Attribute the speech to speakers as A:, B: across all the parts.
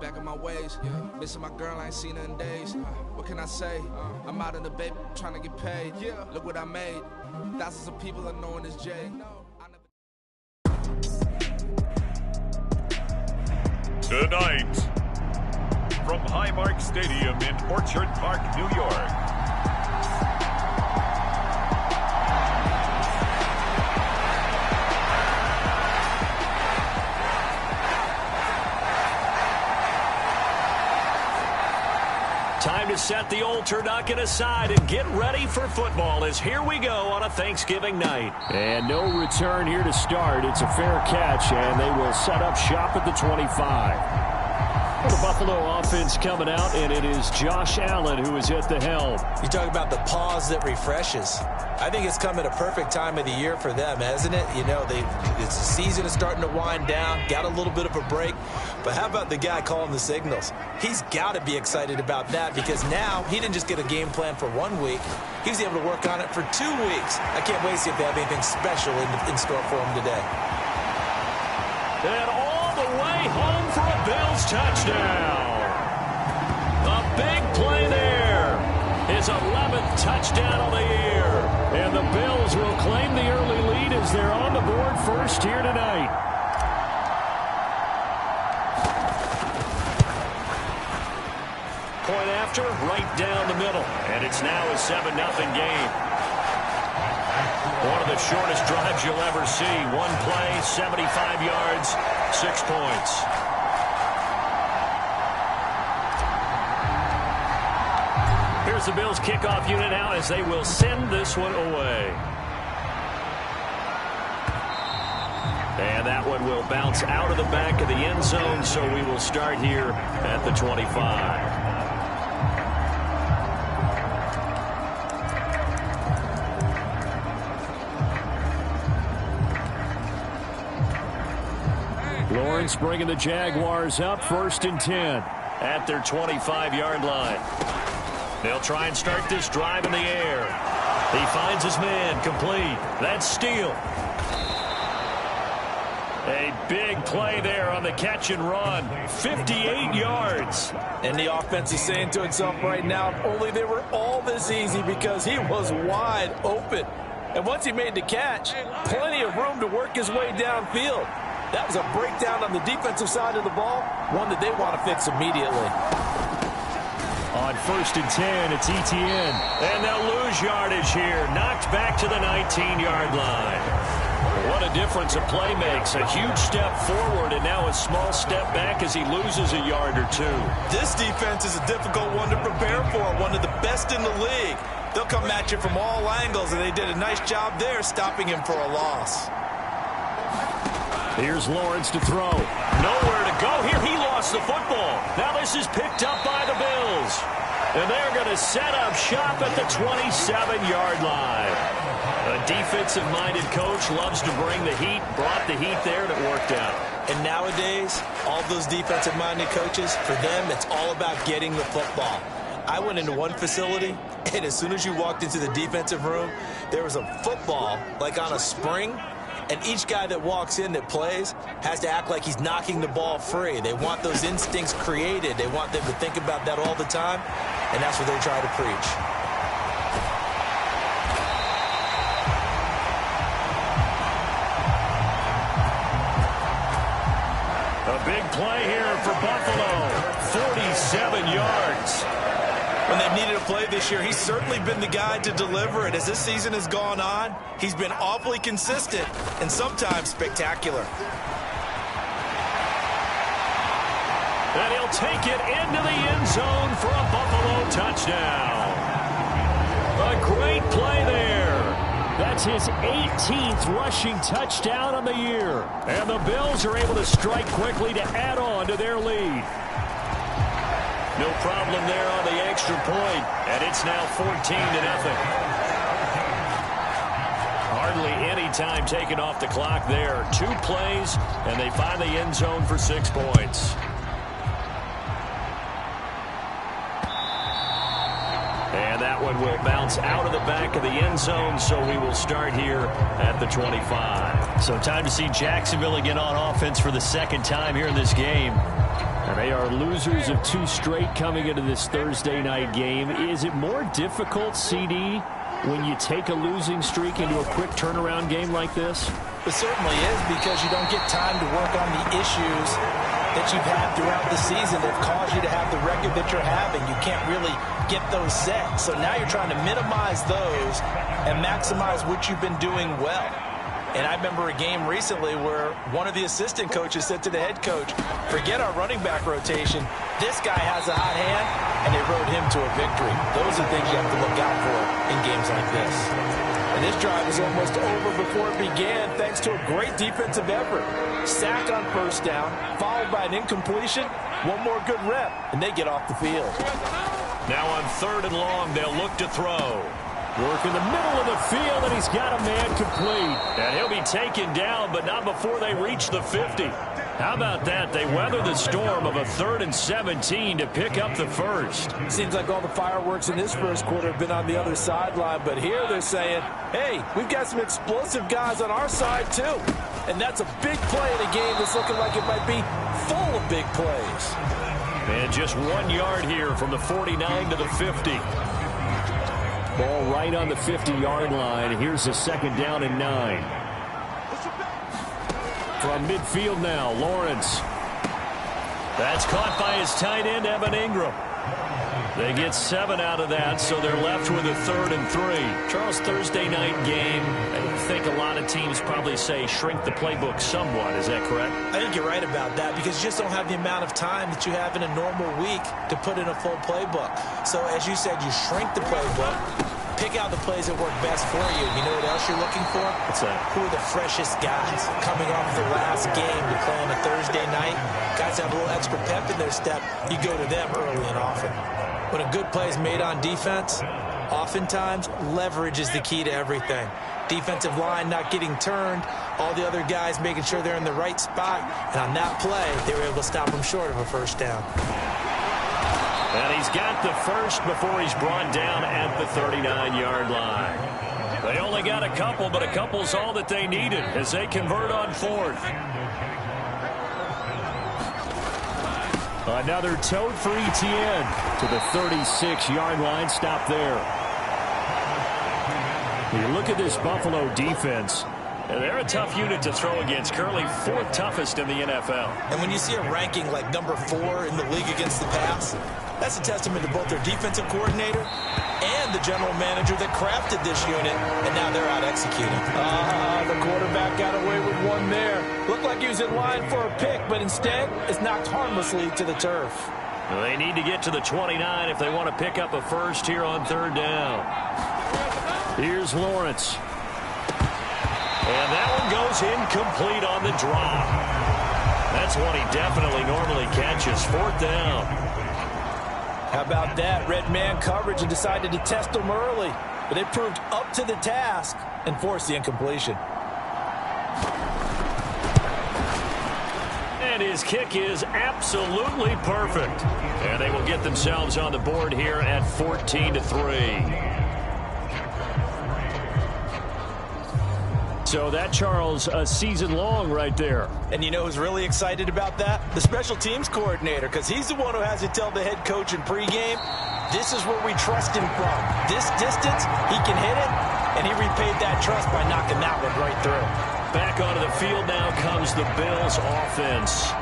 A: back in my ways. Missing my girl, I ain't seen her in days. What can I say? I'm out in the baby, trying to get paid. Look what I made. Thousands of people are knowing this Jay.
B: Tonight, from Highmark Stadium in Orchard Park, New York.
C: Time to set the old turducken aside and get ready for football as here we go on a Thanksgiving night.
D: And no return here to start. It's a fair catch, and they will set up shop at the 25. The Buffalo offense coming out, and it is Josh Allen who is at the helm.
E: You talk about the pause that refreshes. I think it's come at a perfect time of the year for them, hasn't it? You know, the season is starting to wind down, got a little bit of a break. But how about the guy calling the signals? He's got to be excited about that because now he didn't just get a game plan for 1 week. He was able to work on it for 2 weeks. I can't wait to see if they have anything special in store for him today.
C: And all the way home for a Bills touchdown. A big play there. His 11th touchdown of the year. And the Bills will claim the early lead as they're on the board first here tonight. Point after, right down the middle. And it's now a 7-0 game. One of the shortest drives you'll ever see. One play, 75 yards, 6 points. Here's the Bills kickoff unit now as they will send this one away. And that one will bounce out of the back of the end zone, so we will start here at the 25. Lawrence bringing the Jaguars up 1st and 10 at their 25-yard line. They'll try and start this drive in the air. He finds his man complete. That's Steele. A big play there on the catch and run. 58 yards.
E: And the offense is saying to itself right now, if only they were all this easy because he was wide open. And once he made the catch, plenty of room to work his way downfield. That was a breakdown on the defensive side of the ball, one that they want to fix immediately.
C: On 1st and 10, it's Etienne. And they'll lose yardage here. Knocked back to the 19-yard line. What a difference a play makes. A huge step forward and now a small step back as he loses a yard or two.
E: This defense is a difficult one to prepare for, one of the best in the league. They'll come at you from all angles, and they did a nice job there stopping him for a loss.
C: Here's Lawrence to throw. Nowhere to go here. He lost the football. Now this is picked up by the Bills. And they're going to set up shop at the 27-yard line. A defensive-minded coach loves to bring the heat, brought the heat there, and it worked out.
E: And nowadays, all those defensive-minded coaches, for them, it's all about getting the football. I went into one facility, and as soon as you walked into the defensive room, there was a football, like on a spring, and each guy that walks in that plays has to act like he's knocking the ball free. They want those instincts created. They want them to think about that all the time, and that's what they try to preach.
C: A big play here for Buffalo. 47 yards.
E: When they've needed a play this year, he's certainly been the guy to deliver it. As this season has gone on, he's been awfully consistent and sometimes spectacular.
C: And he'll take it into the end zone for a Buffalo touchdown. A great play there. That's his 18th rushing touchdown on the year. And the Bills are able to strike quickly to add on to their lead. No problem there on the extra point, and it's now 14-0. Hardly any time taken off the clock there. 2 plays, and they find the end zone for 6 points. And that one will bounce out of the back of the end zone, so we will start here at the 25. So time to see Jacksonville again on offense for the second time here in this game.
D: And they are losers of 2 straight coming into this Thursday night game. Is it more difficult, CD, when you take a losing streak into a quick turnaround game like this?
E: It certainly is, because you don't get time to work on the issues that you've had throughout the season that caused you to have the record that you're having. You can't really get those set. So now you're trying to minimize those and maximize what you've been doing well. And I remember a game recently where one of the assistant coaches said to the head coach, forget our running back rotation. This guy has a hot hand, and they rode him to a victory. Those are things you have to look out for in games like this. And this drive was almost over before it began thanks to a great defensive effort. Sack on first down, followed by an incompletion, one more good rep, and they get off the field.
C: Now on 3rd and long, they'll look to throw. Work in the middle of the field, and he's got a man complete. And he'll be taken down, but not before they reach the 50. How about that? They weather the storm of a 3rd and 17 to pick up the first.
E: Seems like all the fireworks in this first quarter have been on the other sideline, but here they're saying, hey, we've got some explosive guys on our side too. And that's a big play in a game that's looking like it might be full of big plays.
C: And just 1 yard here from the 49 to the 50.
D: Ball right on the 50-yard line. Here's a 2nd down and 9. From midfield now, Lawrence.
C: That's caught by his tight end, Evan Ingram. They get 7 out of that, so they're left with a 3rd and 3.
D: Charles, Thursday night game, I think a lot of teams probably say shrink the playbook somewhat. Is that correct?
E: I think you're right about that, because you just don't have the amount of time that you have in a normal week to put in a full playbook. So as you said, you shrink the playbook, pick out the plays that work best for you. You know what else you're looking for?
D: What's that?
E: Who are the freshest guys coming off the last game to play on a Thursday night? Guys have a little extra pep in their step. You go to them early and often. When a good play is made on defense, oftentimes leverage is the key to everything. Defensive line not getting turned, all the other guys making sure they're in the right spot, and on that play, they were able to stop them short of a first down.
C: And he's got the first before he's brought down at the 39-yard line. They only got a couple, but a couple's all that they needed as they convert on 4th.
D: Another tote for Etienne to the 36-yard line. Stop there. You look at this Buffalo defense.
C: And they're a tough unit to throw against. Currently 4th toughest in the NFL.
E: And when you see a ranking like number 4 in the league against the pass, that's a testament to both their defensive coordinator and the general manager that crafted this unit, and now they're out executing. The quarterback got away with one there. Looked like he was in line for a pick, but instead is knocked harmlessly to the turf.
C: Well, they need to get to the 29 if they want to pick up a first here on 3rd down.
D: Here's Lawrence.
C: And that one goes incomplete on the drop. That's one he definitely normally catches. 4th down.
E: How about that? Red man coverage and decided to test them early. But they proved up to the task and forced the incompletion.
C: And his kick is absolutely perfect. And they will get themselves on the board here at 14-3.
D: So that, Charles, a season long right there.
E: And you know who's really excited about that? The special teams coordinator, because he's the one who has to tell the head coach in pregame, this is where we trust him from. This distance, he can hit it, and he repaid that trust by knocking that one right through.
C: Back onto the field now comes the Bills offense.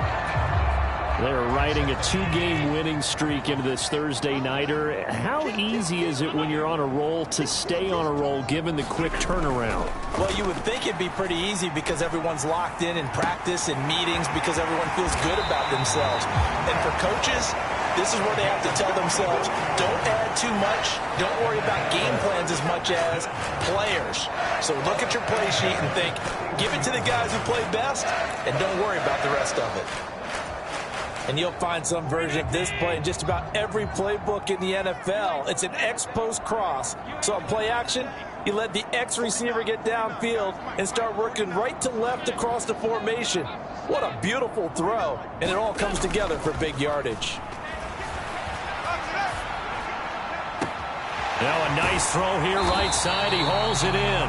D: They're riding a 2-game winning streak into this Thursday nighter. How easy is it when you're on a roll to stay on a roll given the quick turnaround?
E: Well, you would think it'd be pretty easy because everyone's locked in practice and meetings because everyone feels good about themselves. And for coaches, this is where they have to tell themselves, don't add too much. Don't worry about game plans as much as players. So look at your play sheet and think, give it to the guys who play best and don't worry about the rest of it. And you'll find some version of this play in just about every playbook in the NFL. It's an X-post cross. So on play action, you let the X receiver get downfield and start working right to left across the formation. What a beautiful throw. And it all comes together for big yardage.
C: Now a nice throw here right side. He hauls it in.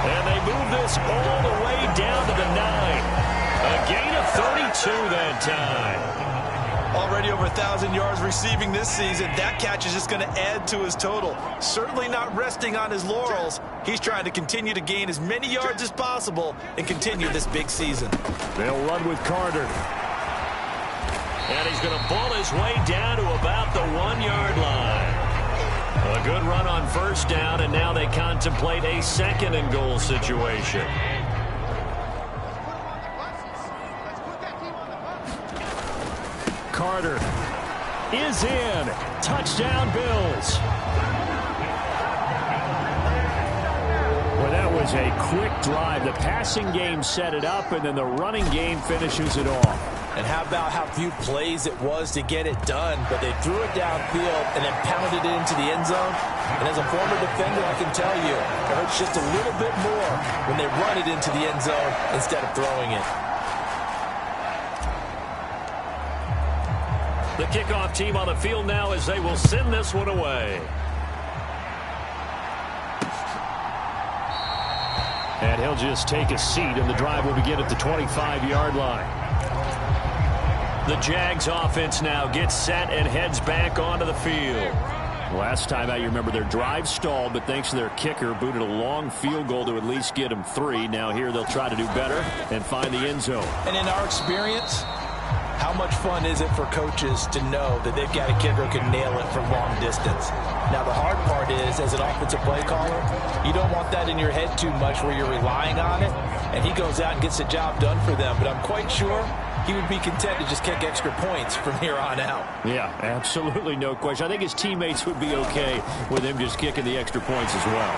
C: And they move this all the way down to the 9. A gain of 32 that time.
E: already over 1,000 yards receiving this season. That catch is just going to add to his total. Certainly not resting on his laurels. He's trying to continue to gain as many yards as possible and continue this big season.
C: They'll run with Carter. And he's going to pull his way down to about the 1-yard line. A good run on first down, and now they contemplate a second-and-goal situation. Carter is in. Touchdown, Bills. Well, that was a quick drive. The passing game set it up, and then the running game finishes it off.
E: And how about how few plays it was to get it done, but they threw it downfield and then pounded it into the end zone. And as a former defender, I can tell you, it hurts just a little bit more when they run it into the end zone instead of throwing it.
C: The kickoff team on the field now as they will send this one away. And he'll just take a seat, and the drive will begin at the 25-yard line. The Jags offense now gets set and heads back onto the field. Last time out, you remember their drive stalled, but thanks to their kicker, booted a long field goal to at least get them 3. Now here they'll try to do better and find the end zone.
E: And in our experience, how much fun is it for coaches to know that they've got a kicker who can nail it from long distance? Now, the hard part is, as an offensive play caller, you don't want that in your head too much where you're relying on it, and he goes out and gets the job done for them. But I'm quite sure he would be content to just kick extra points from here on out.
C: Yeah, absolutely no question. I think his teammates would be okay with him just kicking the extra points as well.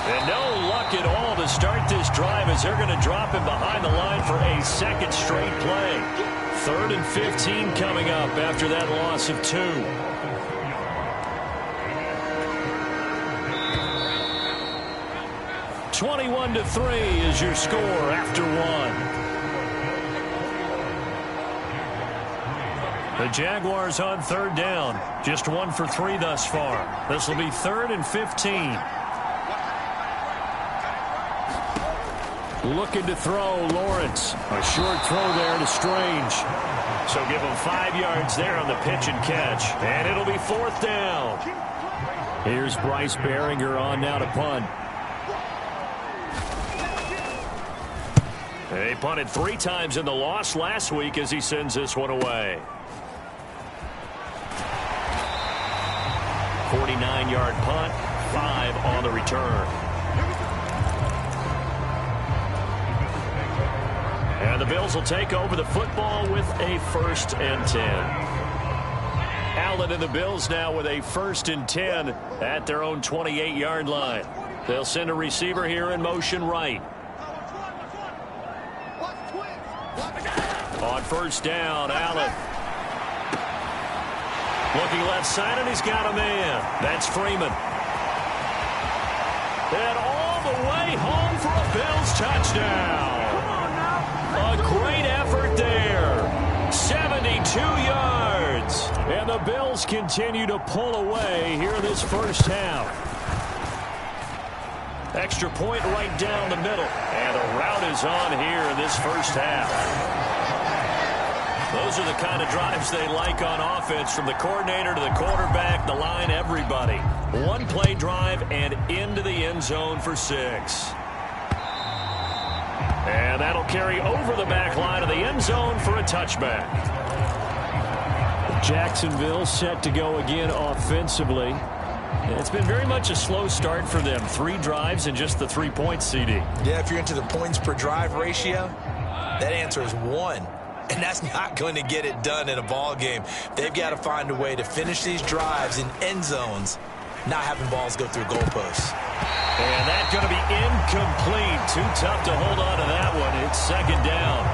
C: And no luck at all to start this drive as they're going to drop him behind the line for a second straight play. 3rd and 15 coming up after that loss of 2. (21-3) is your score after 1. The Jaguars on 3rd down. Just 1 for 3 thus far. This will be 3rd and 15. Looking to throw, Lawrence. A short throw there to Strange. So give him 5 yards there on the pitch and catch. And it'll be 4th down. Here's Bryce Behringer on now to punt. They punted 3 times in the loss last week as he sends this one away. 49-yard punt, 5 on the return. And the Bills will take over the football with a 1st and 10. Allen and the Bills now with a 1st and 10 at their own 28-yard line. They'll send a receiver here in motion right. On 1st down, Allen. Looking left side, and he's got a man. That's Freeman. And all the way home for a Bills touchdown. A great effort there. 72 yards. And the Bills continue to pull away here in this first half. Extra point right down the middle. And the route is on here in this first half. Those are the kind of drives they like on offense, from the coordinator to the quarterback, the line, everybody. 1-play drive and into the end zone for 6. And that'll carry over the back line of the end zone for a touchback. Jacksonville set to go again offensively. It's been very much a slow start for them. 3 drives and just the 3 points, CD.
E: Yeah, if you're into the points per drive ratio, that answer is 1. And that's not going to get it done in a ball game. They've got to find a way to finish these drives in end zones, not having balls go through goalposts.
C: And that's going to be incomplete. Too tough to hold on to that one. It's 2nd down.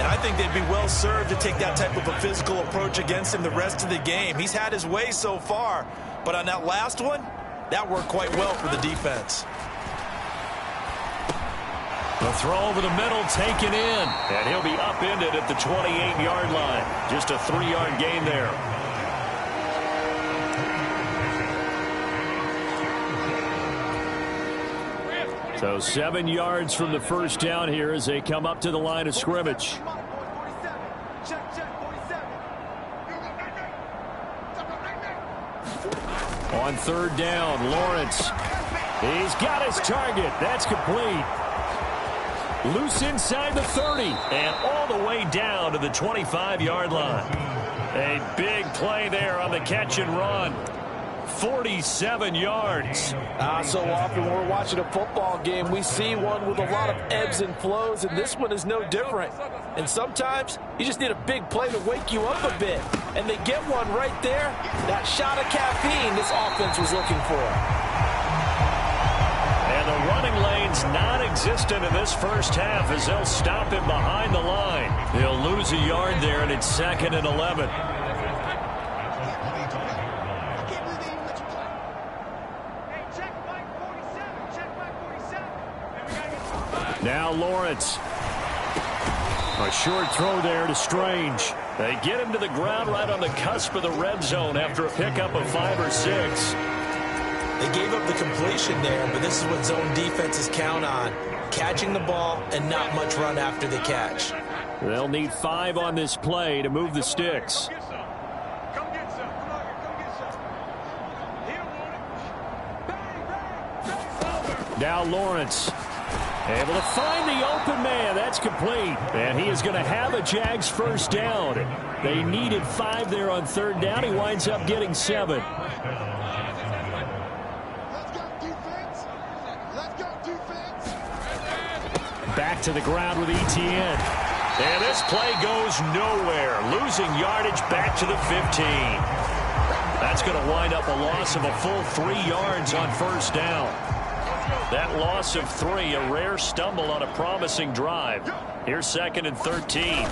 E: And I think they'd be well served to take that type of a physical approach against him the rest of the game. He's had his way so far, but on that last one, that worked quite well for the defense.
C: The throw over the middle, taken in. And he'll be upended at the 28-yard line. Just a 3-yard gain there. So 7 yards from the first down here as they come up to the line of scrimmage.
D: On third down, Lawrence. He's got his target. That's complete. Loose inside the 30.
C: And all the way down to the 25-yard line. A big play there on the catch and run. 47 yards.
E: So often when we're watching a football game, we see one with a lot of ebbs and flows, and this one is no different. And sometimes you just need a big play to wake you up a bit. And they get one right there. That shot of caffeine this offense was looking for.
C: And the running lane's non-existent in this first half as they'll stop him behind the line. He'll lose a yard there, and it's 2nd and 11.
D: Now Lawrence. A short throw there to Strange.
C: They get him to the ground right on the cusp of the red zone after a pickup of 5 or 6.
E: They gave up the completion there, but this is what zone defenses count on. Catching the ball and not much run after the catch.
D: They'll need 5 on this play to move the sticks. Now Lawrence. Able to find the open man. That's complete. And he is going to have a Jags first down. They needed 5 there on third down. He winds up getting 7. Back to the ground with Etienne.
C: And this play goes nowhere. Losing yardage back to the 15. That's going to wind up a loss of a full 3 yards on first down. That loss of 3, a rare stumble on a promising drive. Here's 2nd and 13.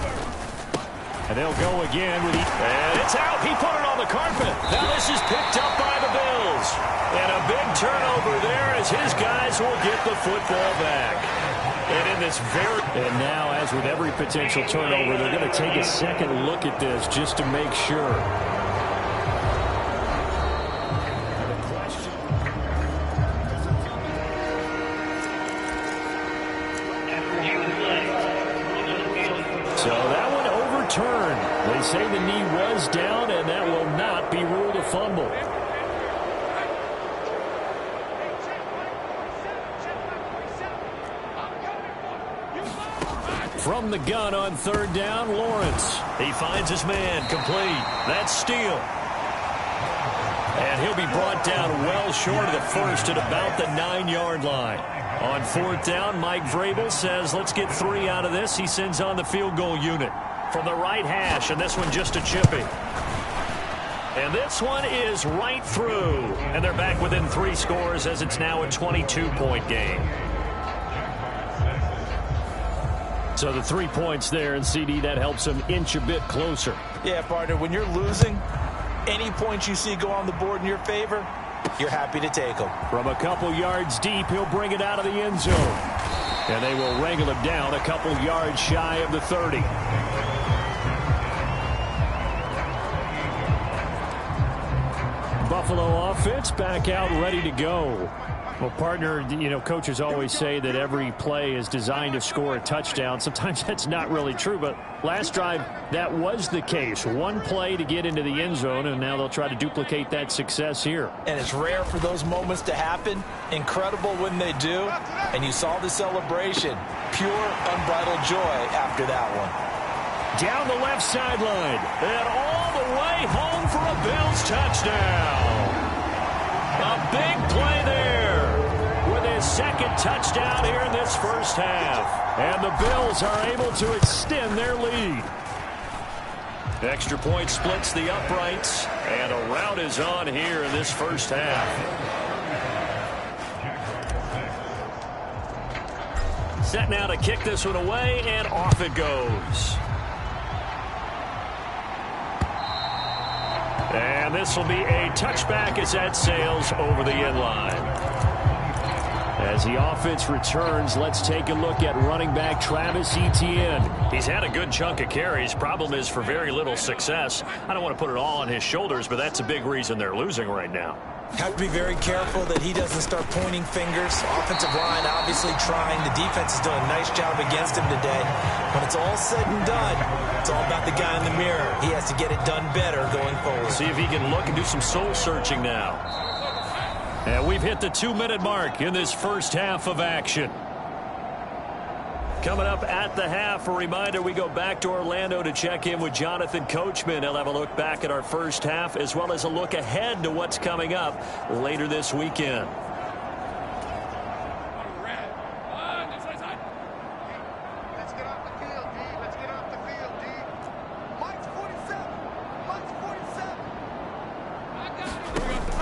D: And they'll go again with
C: and it's out. He put it on the carpet. Now this is picked up by the Bills. And a big turnover there as his guys will get the football back. And in this and
D: now, as with every potential turnover, they're going to take a second look at this just to make sure. So that one overturned. They say the knee was down, and that will not be ruled a fumble. From the gun on third down, Lawrence.
C: He finds his man, complete. That's Steele.
D: And he'll be brought down well short of the first at about the 9-yard line. On fourth down, Mike Vrabel says, let's get 3 out of this. He sends on the field goal unit.
C: From the right hash, and this one just a chippy. And this one is right through. And they're back within 3 scores as it's now a 22-point game.
D: So the 3 points there, and CD, that helps them inch a bit closer.
E: Yeah, partner, when you're losing, any points you see go on the board in your favor, you're happy to take them.
D: From a couple yards deep, he'll bring it out of the end zone. And they will wrangle him down a couple yards shy of the 30. Buffalo offense back out ready to go. Well, partner, you know, coaches always say that every play is designed to score a touchdown. Sometimes that's not really true, but last drive, that was the case. One play to get into the end zone, and now they'll try to duplicate that success here.
E: And it's rare for those moments to happen. Incredible when they do. And you saw the celebration. Pure, unbridled joy after that one.
D: Down the left sideline. And all the way home for a Bills touchdown. A big play there with his 2nd touchdown here in this first half. And the Bills are able to extend their lead. Extra point splits the uprights, and a rout is on here in this first half. Set now to kick this one away, and off it goes. And this will be a touchback as that sails over the end line. As the offense returns, let's take a look at running back Travis Etienne.
C: He's had a good chunk of carries. Problem is for very little success. I don't want to put it all on his shoulders, but that's a big reason they're losing right now.
E: Have to be very careful that he doesn't start pointing fingers. Offensive line obviously trying. The defense is doing a nice job against him today. When it's all said and done, it's all about the guy in the mirror. He has to get it done better going forward.
C: See if he can look and do some soul searching now. And we've hit the 2-minute mark in this first half of action. Coming up at the half, a reminder, we go back to Orlando to check in with Jonathan Coachman. He'll have a look back at our first half as well as a look ahead to what's coming up later this weekend.
F: Let's get off the field, D. Let's get off the field, D. Mike's 47. Mike's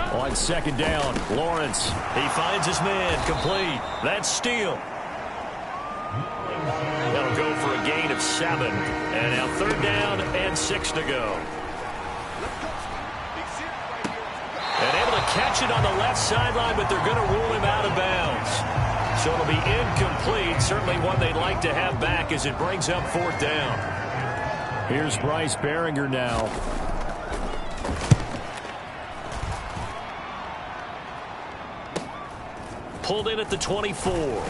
F: 47.
C: On second down, Lawrence. He finds his man, complete. That's Steele. That'll go for a gain of 7. And now 3rd down and 6 to go. And able to catch it on the left sideline, but they're going to rule him out of bounds. So it'll be incomplete. Certainly one they'd like to have back as it brings up 4th down. Here's Bryce Behringer now. Pulled in at the 24.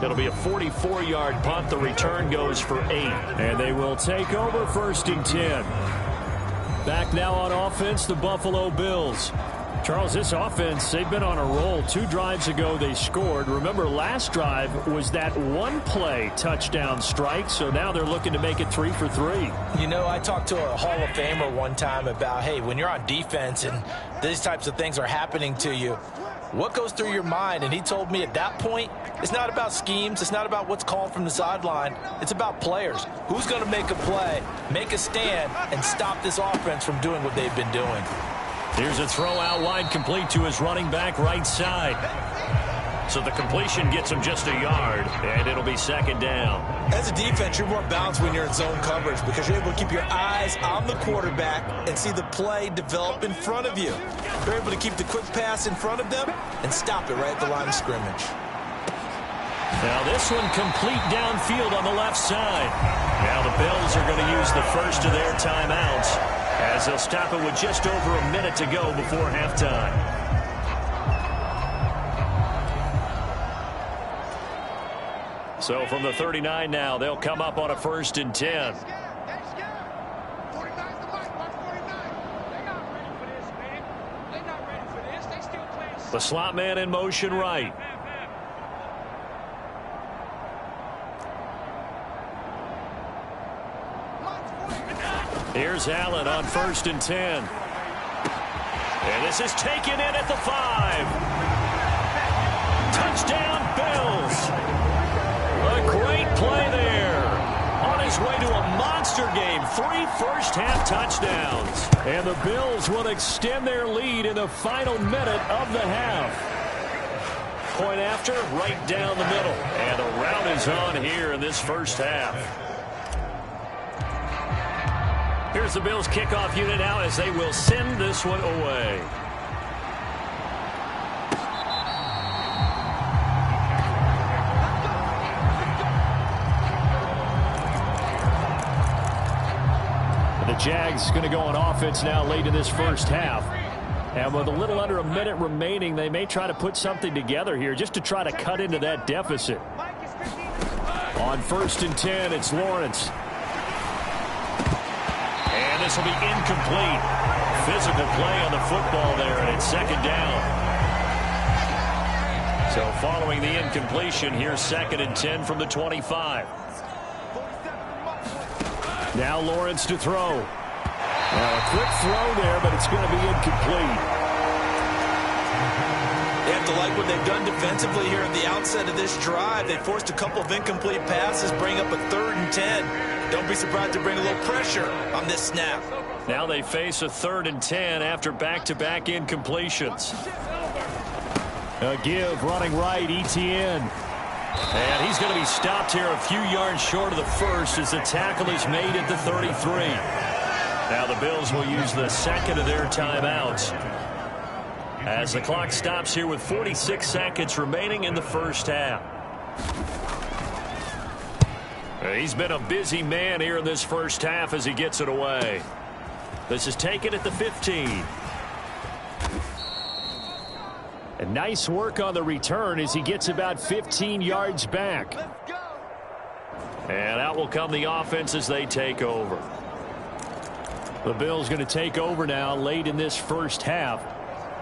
C: It'll be a 44-yard punt. The return goes for 8. And they will take over 1st and 10. Back now on offense, the Buffalo Bills. Charles, this offense, they've been on a roll. 2 drives ago they scored. Remember, last drive was that 1-play touchdown strike, so now they're looking to make it 3 for 3.
E: You know, I talked to a Hall of Famer one time about, hey, when you're on defense and these types of things are happening to you, what goes through your mind? And he told me at that point, it's not about schemes. It's not about what's called from the sideline. It's about players. Who's going to make a play, make a stand, and stop this offense from doing what they've been doing?
C: Here's a throw out wide, complete to his running back right side. So the completion gets him just a yard, and it'll be 2nd down.
E: As a defense, you're more balanced when you're in zone coverage because you're able to keep your eyes on the quarterback and see the play develop in front of you. You're able to keep the quick pass in front of them and stop it right at the line of scrimmage.
C: Now this one complete downfield on the left side. Now the Bills are going to use the first of their timeouts as they'll stop it with just over a minute to go before halftime. So from the 39 now, they'll come up on a 1st and 10. The slot man in motion right. Here's Allen on 1st and 10. And this is taken in at the 5. Touchdown, Bills. A great play there. On his way to a monster game. 3 first-half touchdowns. And the Bills will extend their lead in the final minute of the half. Point after, right down the middle. And the rout is on here in this first half. Here's the Bills kickoff unit now as they will send this one away. The Jags going to go on offense now late in this first half. And with a little under a minute remaining, they may try to put something together here just to try to cut into that deficit. On 1st and 10, it's Lawrence. And this will be incomplete. Physical play on the football there, and it's 2nd down. So following the incompletion, here's 2nd and 10 from the 25. Now Lawrence to throw. Now a quick throw there, but it's going to be incomplete.
E: They have to like what they've done defensively here at the outset of this drive. They forced a couple of incomplete passes, bring up a 3rd and 10. Don't be surprised to bring a little pressure on this snap.
C: Now they face a 3rd and 10 after back-to-back incompletions. A give running right, Etienne. And he's going to be stopped here a few yards short of the first as the tackle is made at the 33. Now the Bills will use the 2nd of their timeouts as the clock stops here with 46 seconds remaining in the first half. He's been a busy man here in this first half as he gets it away. This is taken at the 15. Nice work on the return as he gets about 15 yards back.
D: And out will come the offense as they take over.
C: The Bills going to take over now late in this first half.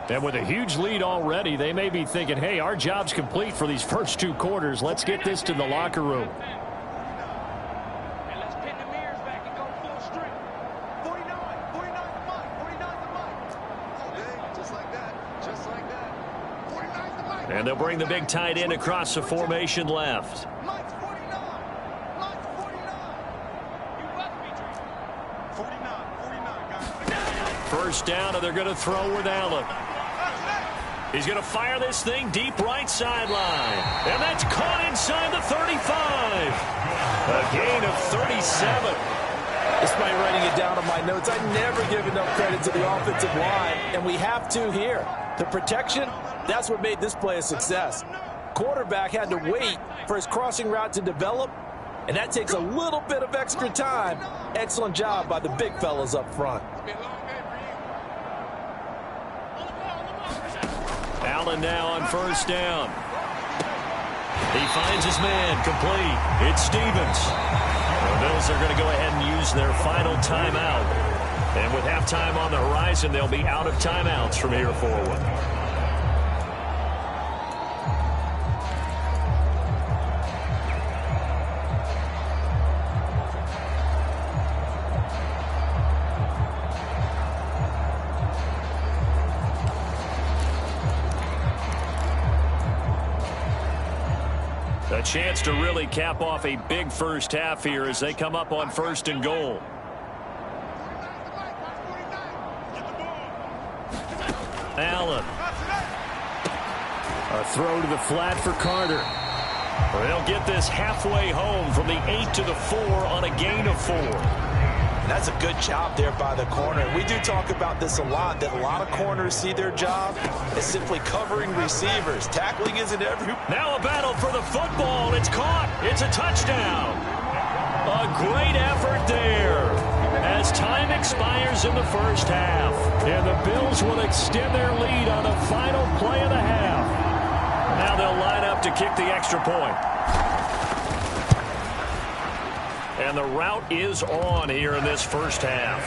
C: And with a huge lead already, they may be thinking, hey, our job's complete for these first 2 quarters. Let's get this to the locker room.
D: And they'll bring the big tight end across the formation left. First down, and they're going to throw with Allen. He's going to fire this thing deep right sideline. And that's caught inside the 35. A gain of 37.
E: Despite writing it down on my notes, I never give enough credit to the offensive line, and we have to here. The protection, that's what made this play a success. Quarterback had to wait for his crossing route to develop, and that takes a little bit of extra time. Excellent job by the big fellas up front.
D: Allen now on first down. He finds his man, complete. It's Stevens. The Bills are going to go ahead and use their final timeout. And with halftime on the horizon, they'll be out of timeouts from here forward. A chance to really cap off a big first half here as they come up on 1st and goal. Allen. A throw to the flat for Carter. They'll get this halfway home from the 8 to the 4 on a gain of 4.
E: And that's a good job there by the corner. We do talk about this a lot, that a lot of corners see their job as simply covering receivers. Tackling isn't every...
D: Now a battle for the football. It's caught. It's a touchdown. A great effort there as time expires in the first half.
C: And the Bills will extend their lead on the final play of the half.
D: Now they'll line up to kick the extra point. And the route is on here in this first half.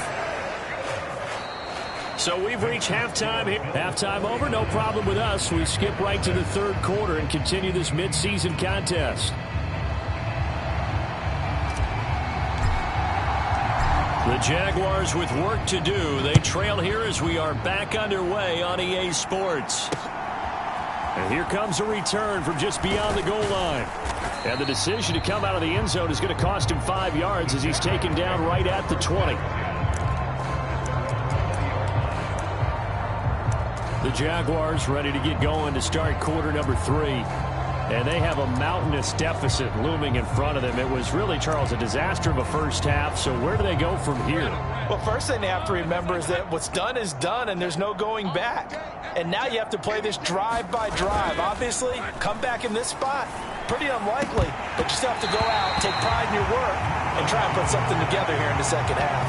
C: So we've reached halftime here. Halftime over, no problem with us. We skip right to the 3rd quarter and continue this midseason contest.
D: The Jaguars with work to do. They trail here as we are back underway on EA Sports.
C: And here comes a return from just beyond the goal line. And the decision to come out of the end zone is going to cost him 5 yards as he's taken down right at the 20. The Jaguars ready to get going to start quarter number 3. And they have a mountainous deficit looming in front of them. It was really, Charles, a disaster of a first half. So where do they go from here?
E: Well, first thing they have to remember is that what's done is done, and there's no going back. And now you have to play this drive by drive. Obviously, come back in this spot, pretty unlikely, but you still have to go out, take pride in your work, and try and put something together here in the second half.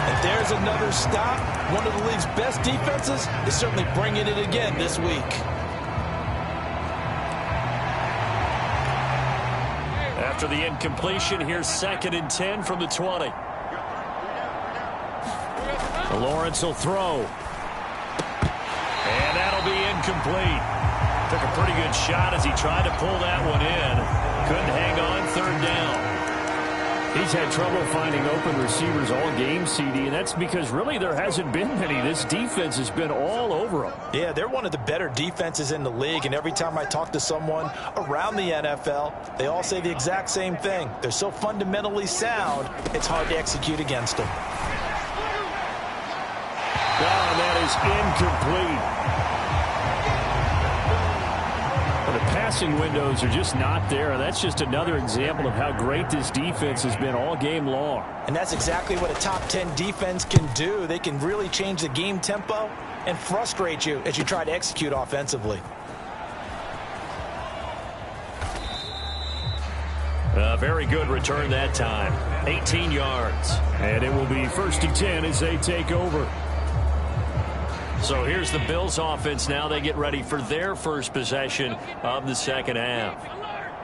E: And there's another stop. One of the league's best defenses is certainly bringing it again this week.
D: After the incompletion, here's 2nd and 10 from the 20.
C: Lawrence will throw.
D: And that'll be incomplete. Took a pretty good shot as he tried to pull that one in. Couldn't hang on 3rd down.
C: He's had trouble finding open receivers all game, CD, and that's because really there hasn't been many. This defense has been all over them.
E: Yeah, they're one of the better defenses in the league, and every time I talk to someone around the NFL, they all say the exact same thing. They're so fundamentally sound, it's hard to execute against them.
C: And that is incomplete. The passing windows are just not there. That's just another example of how great this defense has been all game long.
E: And that's exactly what a top 10 defense can do. They can really change the game tempo and frustrate you as you try to execute offensively.
D: A very good return that time. 18 yards.
C: And it will be 1st and 10 as they take over. So here's the Bills offense now. They get ready for their first possession of the second half.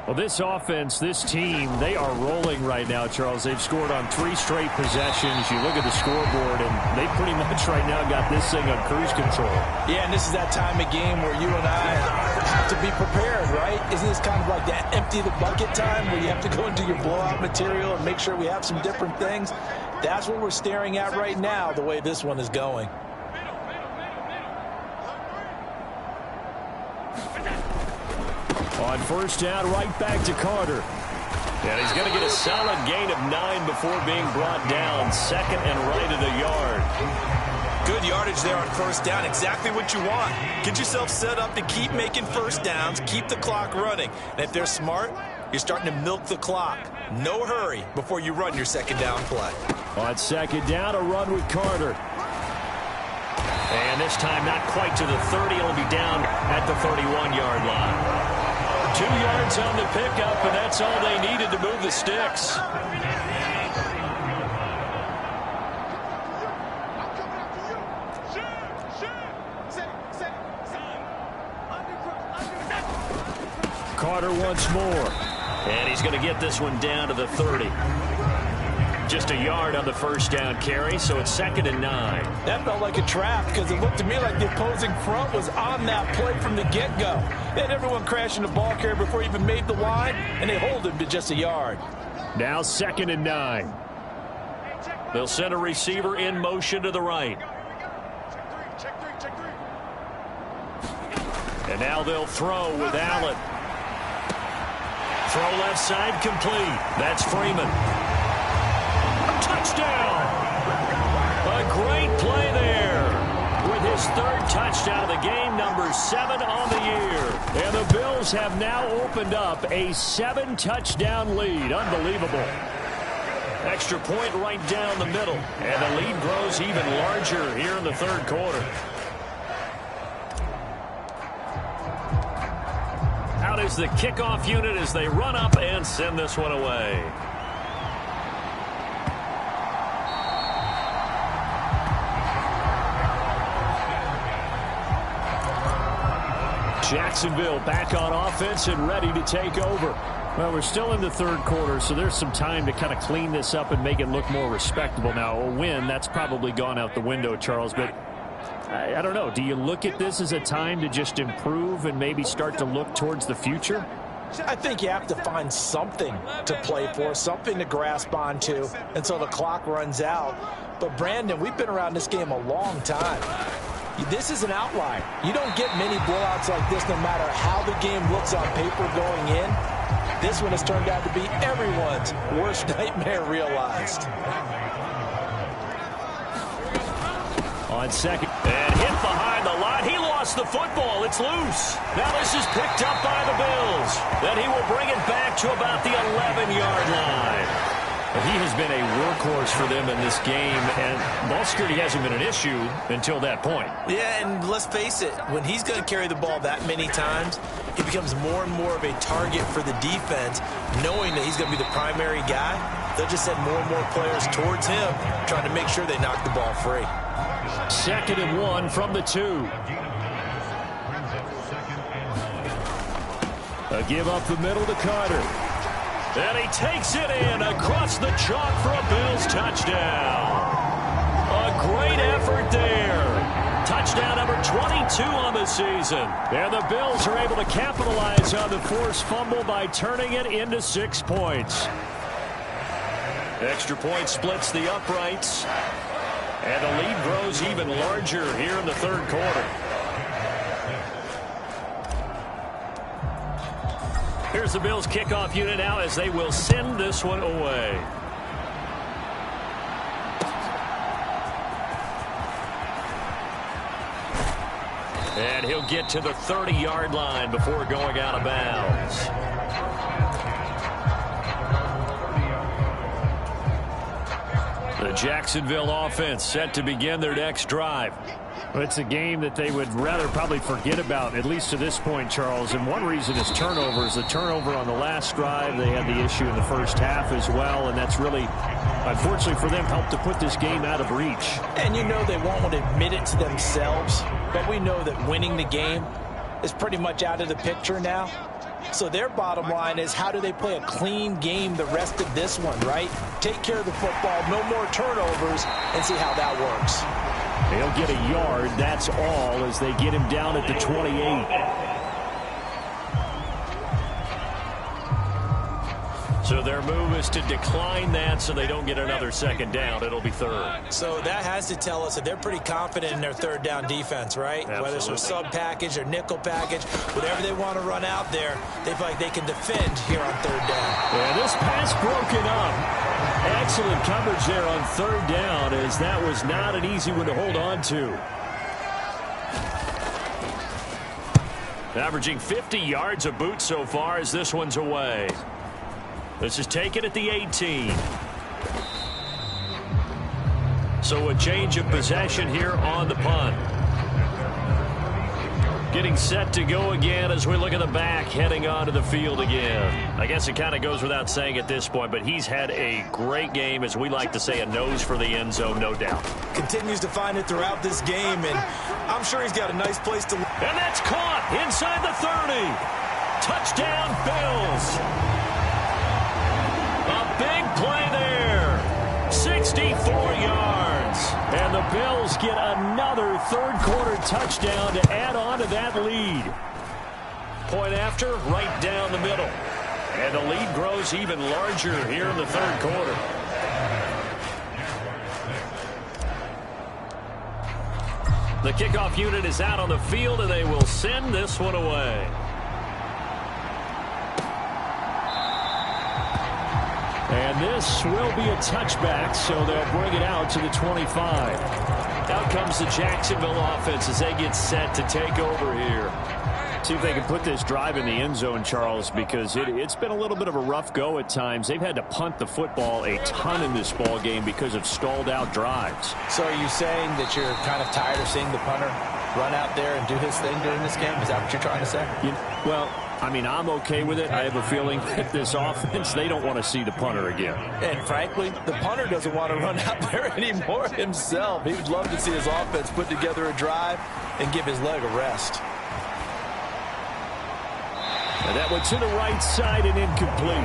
D: Well, this offense, this team, they are rolling right now, Charles. They've scored on 3 straight possessions. You look at the scoreboard, and they pretty much right now got this thing on cruise control.
E: Yeah, and this is that time of game where you and I have to be prepared, right? Isn't this kind of like that empty the bucket time where you have to go into your blowout material and make sure we have some different things? That's what we're staring at right now, the way this one is going.
D: On first down, right back to Carter.
C: And he's going to get a solid gain of 9 before being brought down. Second and right at a yard.
E: Good yardage there on first down. Exactly what you want. Get yourself set up to keep making first downs, keep the clock running. And if they're smart, you're starting to milk the clock. No hurry before you run your second down play.
D: On second down, a run with Carter.
C: And this time not quite to the 30. It'll be down at the 31-yard line. 2 yards on the pickup, and that's all they needed to move the sticks.
D: Carter once more.
C: And he's going to get this one down to the 30. Just a yard on the first down carry, so it's 2nd and 9.
E: That felt like a trap because it looked to me like the opposing front was on that play from the get-go. They had everyone crashing the ball carrier before he even made the line, and they hold him to just a yard.
D: Now 2nd and 9.
C: They'll send a receiver in motion to the right. And now they'll throw with Allen. Throw left side complete. That's Freeman. Touchdown! A great play there with his 3rd touchdown of the game, number 7 on the year.
D: And the Bills have now opened up a 7-touchdown lead. Unbelievable.
C: Extra point right down the middle. And the lead grows even larger here in the 3rd quarter. Out is the kickoff unit as they run up and send this one away.
D: Jacksonville back on offense and ready to take over. Well, we're still in the 3rd quarter, so there's some time to kind of clean this up and make it look more respectable. Now, a win, that's probably gone out the window, Charles, but I don't know. Do you look at this as a time to just improve and maybe start to look towards the future?
E: I think you have to find something to play for, something to grasp onto until the clock runs out. But, Brandon, we've been around this game a long time. This is an outlier. You don't get many blowouts like this no matter how the game looks on paper going in. This one has turned out to be everyone's worst nightmare realized.
D: On second.
C: And hit behind the line. He lost the football. It's loose. Now this is picked up by the Bills. Then he will bring it back to about the 11-yard line.
D: He has been a workhorse for them in this game, and ball security hasn't been an issue until that point.
E: Yeah, and let's face it, when he's going to carry the ball that many times, he becomes more and more of a target for the defense, knowing that he's going to be the primary guy. They'll just send more and more players towards him, trying to make sure they knock the ball free.
D: 2nd and 1 from the 2. A give up the middle to Carter.
C: And he takes it in across the chalk for a Bills touchdown. A great effort there. Touchdown number 22 on the season.
D: And the Bills are able to capitalize on the forced fumble by turning it into 6 points.
C: Extra point splits the uprights. And the lead grows even larger here in the 3rd quarter. Here's the Bills kickoff unit now as they will send this one away. And he'll get to the 30-yard line before going out of bounds. The Jacksonville offense set to begin their next drive.
D: Well, it's a game that they would rather probably forget about, at least to this point, Charles. And one reason is turnovers. The turnover on the last drive, they had the issue in the first half as well, and that's really
C: unfortunately for them, helped to put this game out of reach.
E: And you know they won't admit it to themselves, but we know that winning the game is pretty much out of the picture now. So their bottom line is, how do they play a clean game the rest of this one, right? Take care of the football, no more turnovers, and see how that works.
C: They'll get a yard, that's all, as they get him down at the 28. So their move is to decline that so they don't get another second down. It'll be third.
E: So that has to tell us that they're pretty confident in their third down defense, right?
C: Absolutely.
E: Whether it's a sub package or nickel package, whatever they want to run out there, they feel like they can defend here on third down.
C: Yeah, this pass broken up. Excellent coverage there on third down, as that was not an easy one to hold on to. Averaging 50 yards a boot so far as this one's away. This is taken at the 18. So a change of possession here on the punt. Getting set to go again as we look at the back, heading onto the field again. I guess it kind of goes without saying at this point, but he's had a great game, as we like to say, a nose for the end zone, no doubt.
E: Continues to find it throughout this game, and I'm sure he's got a nice place to...
C: And that's caught inside the 30. Touchdown, Bills. A big play there. 64 yards. And the Bills get another third-quarter touchdown to add on to that lead. Point after, right down the middle. And the lead grows even larger here in the third quarter. The kickoff unit is out on the field, and they will send this one away. And this will be a touchback, so they'll bring it out to the 25. Out comes the Jacksonville offense as they get set to take over here. See if they can put this drive in the end zone, Charles, because it's been a little bit of a rough go at times. They've had to punt the football a ton in this ball game because of stalled out drives.
E: So are you saying that you're kind of tired of seeing the punter run out there and do his thing during this game? Is that what you're trying to say?
C: Well, I mean, I'm okay with it. I have a feeling that this offense, they don't want to see the punter again.
E: And frankly, the punter doesn't want to run out there anymore himself. He would love to see his offense put together a drive and give his leg a rest.
C: And that one to the right side and incomplete.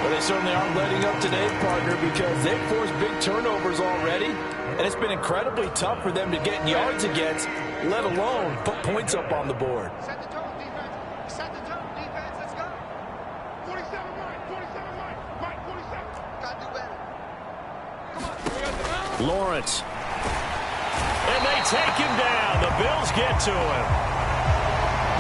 E: But they certainly aren't letting up today, partner, because they've forced big turnovers already. And it's been incredibly tough for them to get yards against, let alone put points up on the board.
F: Set the tone, defense. Set the tone, defense. Let's go. 47, Mike. 47, Mike. Mike, 47. Got to do better. Come on.
C: Lawrence. And they take him down. The Bills get to him.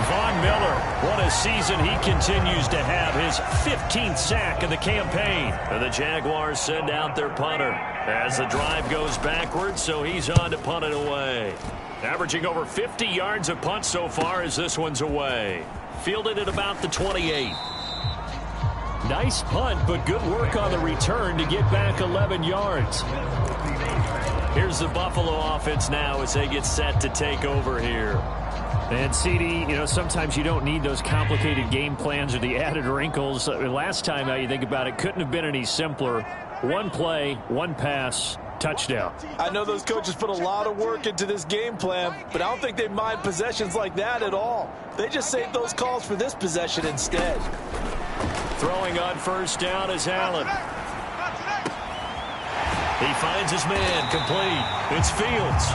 C: Von Miller, what a season he continues to have. His 15th sack of the campaign. And the Jaguars send out their punter as the drive goes backwards, so he's on to punt it away. Averaging over 50 yards of punt so far as this one's away. Fielded at about the 28. Nice punt, but good work on the return to get back 11 yards. Here's the Buffalo offense now as they get set to take over here. And, CD, you know, sometimes you don't need those complicated game plans or the added wrinkles. Last time out, you think about it, couldn't have been any simpler. One play, one pass, touchdown.
E: I know those coaches put a lot of work into this game plan, but I don't think they mind possessions like that at all. They just save those calls for this possession instead.
C: Throwing on first down is Allen. He finds his man, complete. It's Fields.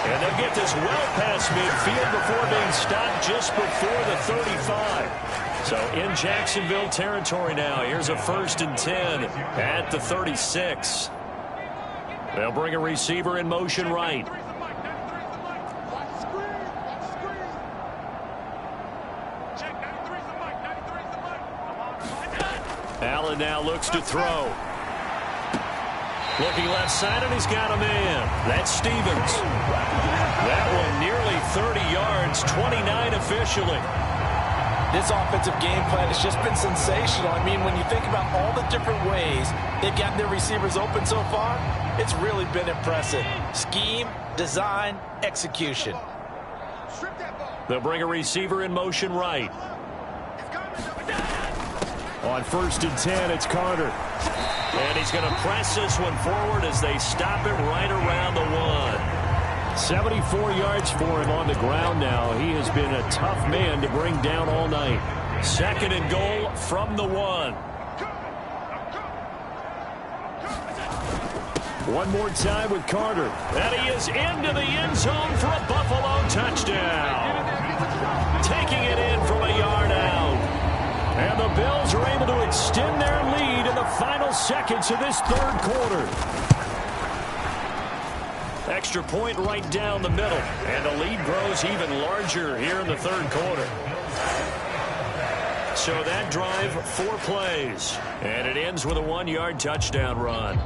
C: And they'll get this well past midfield before being stopped just before the 35. So in Jacksonville territory now. Here's a 1st and 10 at the 36. They'll bring a receiver in motion right. Allen now looks to throw. Looking left side, and he's got a man. That's Stevens. That one nearly 30 yards, 29 officially.
E: This offensive game plan has just been sensational. I mean, when you think about all the different ways they've gotten their receivers open so far, it's really been impressive. Scheme, design, execution.
C: They'll bring a receiver in motion right. On 1st and 10, it's Carter. And he's going to press this one forward as they stop it right around the 1. 74 yards for him on the ground now. He has been a tough man to bring down all night. 2nd and goal from the 1. One more time with Carter. And he is into the end zone for a Buffalo touchdown. Taking it in from a yard out. And the Bills are able to extend their lead in the final seconds of this 3rd quarter. Extra point right down the middle. And the lead grows even larger here in the 3rd quarter. So that drive, 4 plays. And it ends with a 1-yard touchdown run.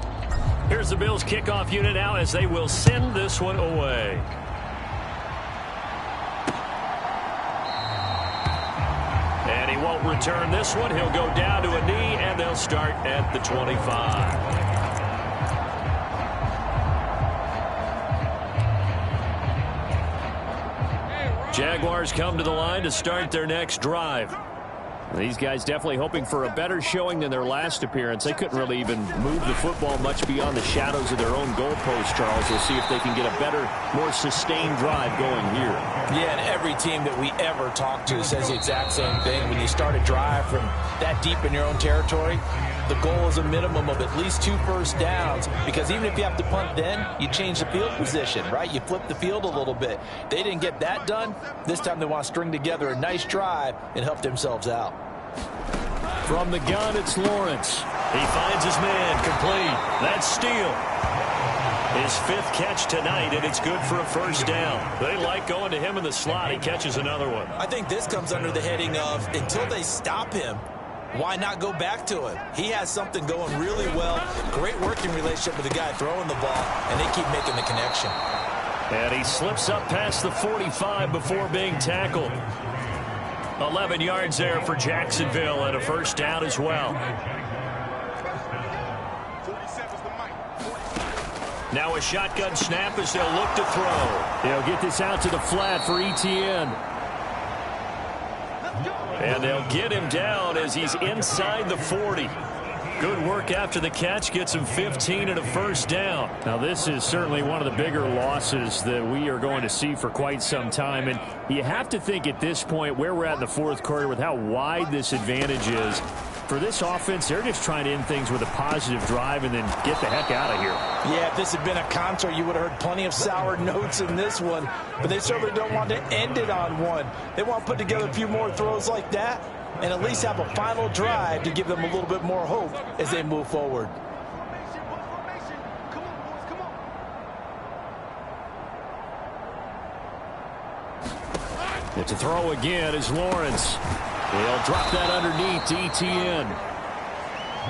C: Here's the Bills kickoff unit now as they will send this one away. And he won't return this one. He'll go down to a knee, and they'll start at the 25. Jaguars come to the line to start their next drive. These guys definitely hoping for a better showing than their last appearance. They couldn't really even move the football much beyond the shadows of their own goalpost, Charles. We'll see if they can get a better, more sustained drive going here.
E: Yeah, and every team that we ever talk to says the exact same thing. When you start a drive from that deep in your own territory, the goal is a minimum of at least 2 first downs, because even if you have to punt then, you change the field position, right? You flip the field a little bit. They didn't get that done. This time they want to string together a nice drive and help themselves out.
C: From the gun, it's Lawrence. He finds his man, complete. That's Steele. His 5th catch tonight, and it's good for a first down. They like going to him in the slot. He catches another one.
E: I think this comes under the heading of, until they stop him, why not go back to him? He has something going really well. Great working relationship with the guy throwing the ball, and they keep making the connection.
C: And he slips up past the 45 before being tackled. 11 yards there for Jacksonville, and a first down as well. Now a shotgun snap as they'll look to throw. They'll get this out to the flat for Etienne. And they'll get him down as he's inside the 40. Good work after the catch, gets him 15 and a first down. Now this is certainly one of the bigger losses that we are going to see for quite some time. And you have to think at this point where we're at in the 4th quarter with how wide this advantage is. For this offense, they're just trying to end things with a positive drive and then get the heck out of here.
E: Yeah, if this had been a concert, you would have heard plenty of sour notes in this one. But they certainly don't want to end it on one. They want to put together a few more throws like that and at least have a final drive to give them a little bit more hope as they move forward.
C: And to throw again is Lawrence. They'll drop that underneath to Etienne.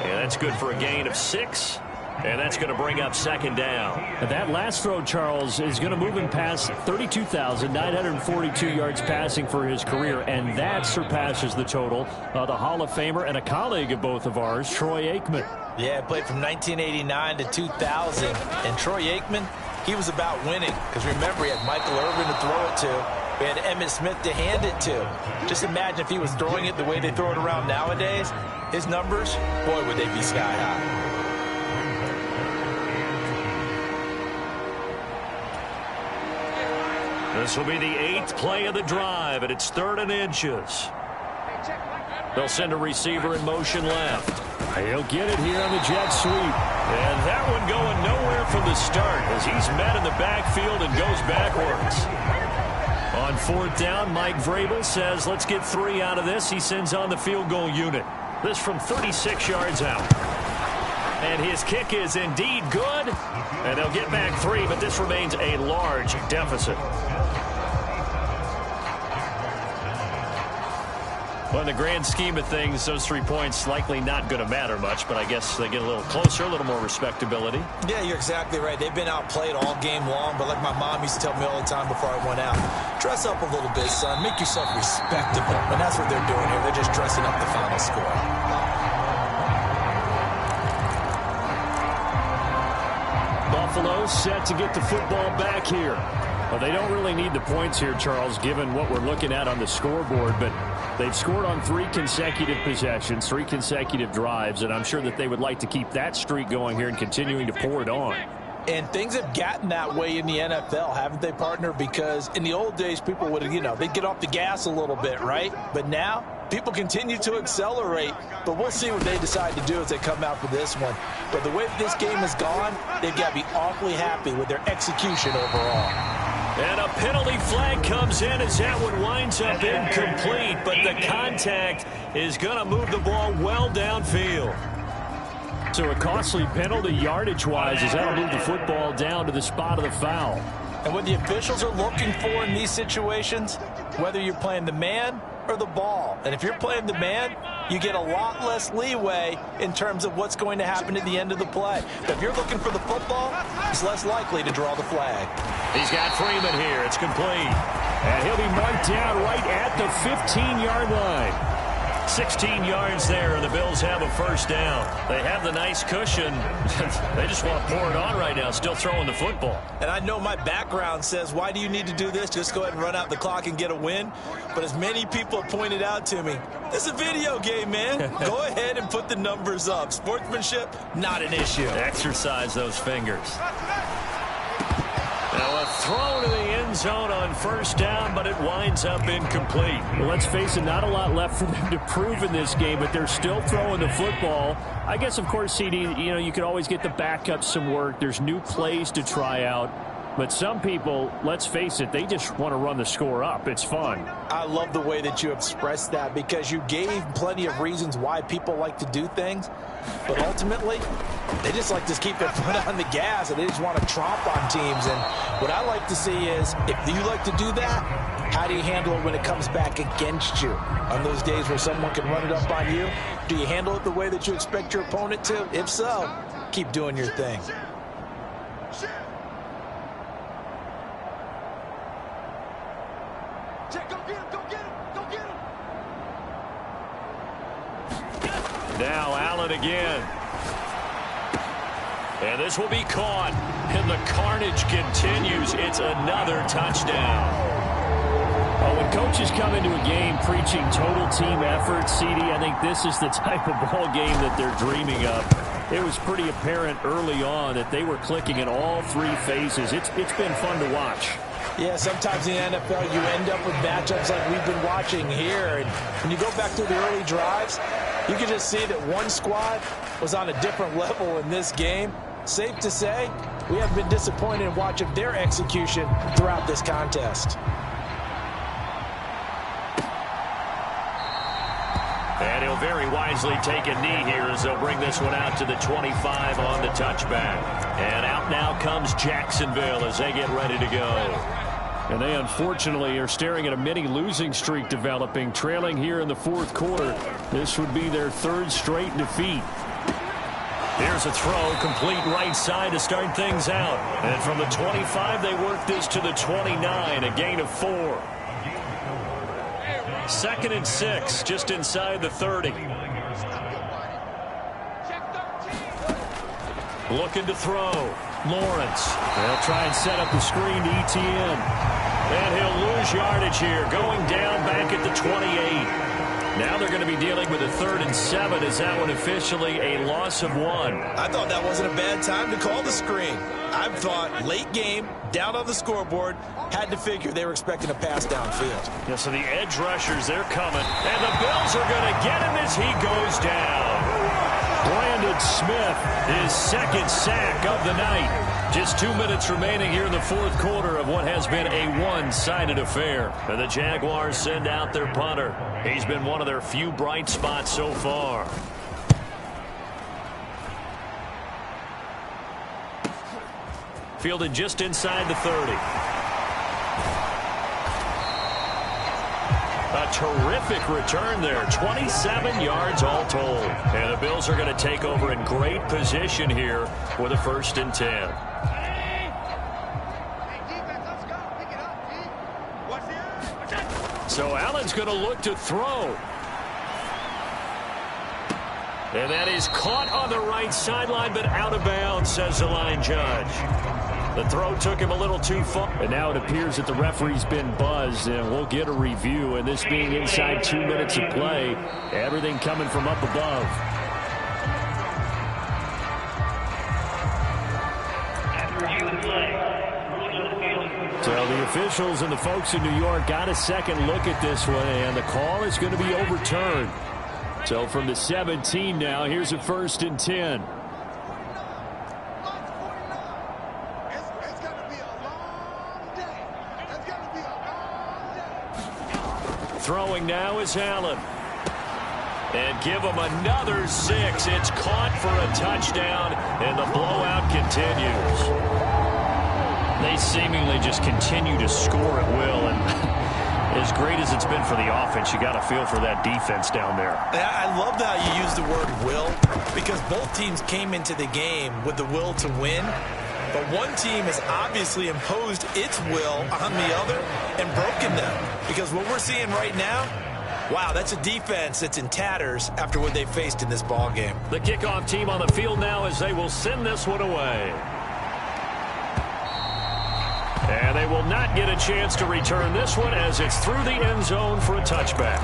C: And that's good for a gain of 6. And that's going to bring up 2nd down. And that last throw, Charles, is going to move him past 32,942 yards passing for his career. And that surpasses the total of the Hall of Famer and a colleague of both of ours, Troy Aikman.
E: Yeah, played from 1989 to 2000. And Troy Aikman, he was about winning. Because remember, he had Michael Irvin to throw it to. We had Emmitt Smith to hand it to. Just imagine if he was throwing it the way they throw it around nowadays. His numbers, boy, would they be sky high.
C: This will be the 8th play of the drive, and it's 3rd and inches. They'll send a receiver in motion left. He'll get it here on the jet sweep. And that one going nowhere from the start as he's met in the backfield and goes backwards. On 4th down, Mike Vrabel says, let's get 3 out of this. He sends on the field goal unit. This from 36 yards out. And his kick is indeed good. And they'll get back 3, but this remains a large deficit. Well, in the grand scheme of things, those 3 points likely not going to matter much, but I guess they get a little closer, a little more respectability.
E: Yeah, you're exactly right. They've been outplayed all game long, but like my mom used to tell me all the time before I went out, dress up a little bit, son. Make yourself respectable. And that's what they're doing here. They're just dressing up the final score.
C: Buffalo set to get the football back here. Well, they don't really need the points here, Charles, given what we're looking at on the scoreboard, but They've scored on 3 consecutive possessions, 3 consecutive drives, and I'm sure that they would like to keep that streak going here and continuing to pour it on.
E: And things have gotten that way in the NFL, haven't they, partner? Because in the old days, people would, they'd get off the gas a little bit, right? But now, people continue to accelerate. But we'll see what they decide to do as they come out for this one. But the way this game has gone, they've got to be awfully happy with their execution overall.
D: And a penalty flag comes in as that one winds up incomplete. But the contact is going to move the ball well downfield.
C: So a costly penalty yardage-wise as that'll move the football down to the spot of the foul.
E: And what the officials are looking for in these situations, whether you're playing the man or the ball. And if you're playing the man, you get a lot less leeway in terms of what's going to happen at the end of the play. But if you're looking for the football, it's less likely to draw the flag.
D: He's got Freeman here. It's complete.
C: And he'll be marked down right at the 15-yard line.
D: 16 yards there, and the Bills have a first down. They have the nice cushion. They just want to pour it on right now, still throwing the football.
E: And I know my background says, why do you need to do this? Just go ahead and run out the clock and get a win. But as many people have pointed out to me, this is a video game, man. Go ahead and put the numbers up. Sportsmanship, not an issue.
D: Exercise those fingers. Now a throw to the end zone on first down, but it winds up incomplete.
C: Well, let's face it, not a lot left for them to prove in this game, but they're still throwing the football. I guess, of course, CD, you could always get the backups some work. There's new plays to try out. But some people, let's face it, they just want to run the score up. It's fun.
E: I love the way that you expressed that because you gave plenty of reasons why people like to do things. But ultimately, they just like to keep their foot on the gas and they just want to tromp on teams. And what I like to see is if you like to do that, how do you handle it when it comes back against you? On those days where someone can run it up on you, do you handle it the way that you expect your opponent to? If so, keep doing your thing.
D: Now Allen again. And this will be caught. And the carnage continues. It's another touchdown.
C: Well, when coaches come into a game preaching total team effort, CD, I think this is the type of ball game that they're dreaming of. It was pretty apparent early on that they were clicking in all 3 phases. It's been fun to watch.
E: Yeah, sometimes in the NFL you end up with matchups like we've been watching here. And when you go back to the early drives, you can just see that one squad was on a different level in this game. Safe to say, we have been disappointed in watching their execution throughout this contest.
D: And he'll very wisely take a knee here as they'll bring this one out to the 25 on the touchback. And out now comes Jacksonville as they get ready to go.
C: And they unfortunately are staring at a mini losing streak developing, trailing here in the 4th quarter. This would be their 3rd straight defeat.
D: Here's a throw, complete right side to start things out. And from the 25, they work this to the 29, a gain of 4. 2nd and 6, just inside the 30. Looking to throw. Lawrence.
C: They'll try and set up the screen to ETN.
D: And he'll lose yardage here, going down back at the 28. Now they're going to be dealing with a 3rd and 7. Is that one officially a loss of 1?
E: I thought that wasn't a bad time to call the screen. I thought late game, down on the scoreboard, had to figure they were expecting a pass downfield.
D: Yeah, so the edge rushers, they're coming. And the Bills are going to get him as he goes down. Brandon Smith, his 2nd sack of the night. Just 2 minutes remaining here in the 4th quarter of what has been a one-sided affair. And the Jaguars send out their punter. He's been one of their few bright spots so far. Fielded just inside the 30. A terrific return there. 27 yards all told. And the Bills are going to take over in great position here with a 1st and 10. So Allen's going to look to throw. And that is caught on the right sideline, but out of bounds, says the line judge.
C: The throw took him a little too far. And now it appears that the referee's been buzzed, and we'll get a review. And this being inside 2 minutes of play, everything coming from up above. So the officials and the folks in New York got a second look at this one, and the call is going to be overturned. So from the 17 now, here's a 1st and 10. Throwing now is Allen. And give him another 6. It's caught for a touchdown, and the blowout continues. They seemingly just continue to score at will, and as great as it's been for the offense, you got to feel for that defense down there.
E: I love how you use the word will, because both teams came into the game with the will to win. But one team has obviously imposed its will on the other and broken them. Because what we're seeing right now, wow, that's a defense that's in tatters after what they faced in this ball game.
C: The kickoff team on the field now as they will send this one away. And they will not get a chance to return this one as it's through the end zone for a touchback.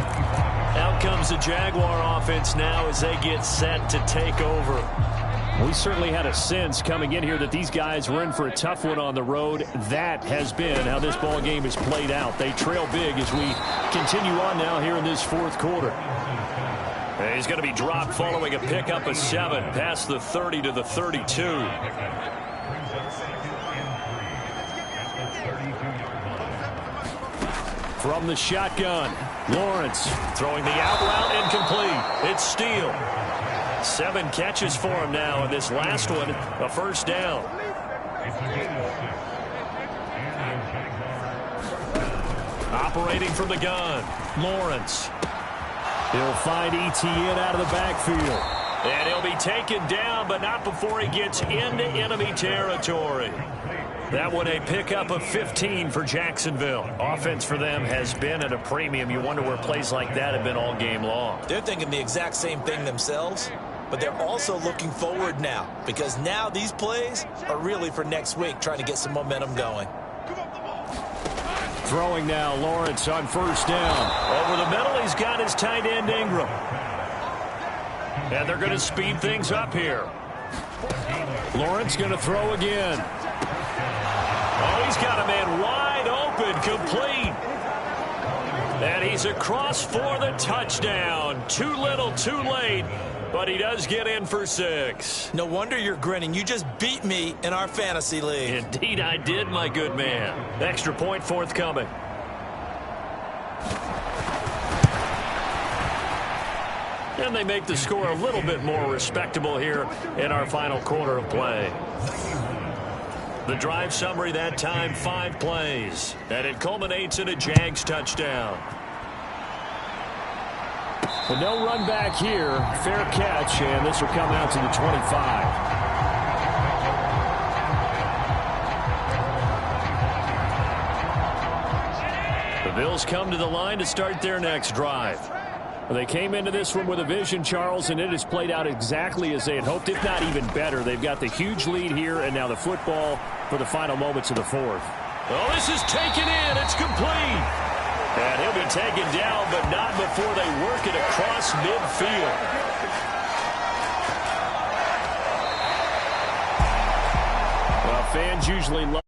C: Out comes the Jaguar offense now as they get set to take over. We certainly had a sense coming in here that these guys were in for a tough one on the road. That has been how this ball game is played out. They trail big as we continue on now here in this 4th quarter. And he's going to be dropped following a pickup of 7 past the 30 to the 32. From the shotgun, Lawrence throwing the out route incomplete. It's Steele. 7 catches for him now, and this last one, a 1st down. Operating from the gun, Lawrence. He'll find Etienne out of the backfield. And he'll be taken down, but not before he gets into enemy territory. That one a pickup of 15 for Jacksonville. Offense for them has been at a premium. You wonder where plays like that have been all game long.
E: They're thinking the exact same thing themselves, but they're also looking forward now, because now these plays are really for next week, trying to get some momentum going.
C: Throwing now, Lawrence on 1st down. Over the middle, he's got his tight end Ingram. And they're going to speed things up here. Lawrence going to throw again. Oh, he's got a man wide open, complete. And he's across for the touchdown. Too little, too late, but he does get in for 6.
E: No wonder you're grinning. You just beat me in our fantasy league.
C: Indeed I did, my good man. Extra point forthcoming. And they make the score a little bit more respectable here in our final quarter of play. The drive summary that time, 5 plays. And it culminates in a Jags touchdown. But no run back here. Fair catch, and this will come out to the 25. The Bills come to the line to start their next drive. They came into this one with a vision, Charles, and it has played out exactly as they had hoped, if not even better. They've got the huge lead here, and now the football for the final moments of the 4th. Oh, this is taken in. It's complete. And he'll be taken down, but not before they work it across midfield. Well, fans usually love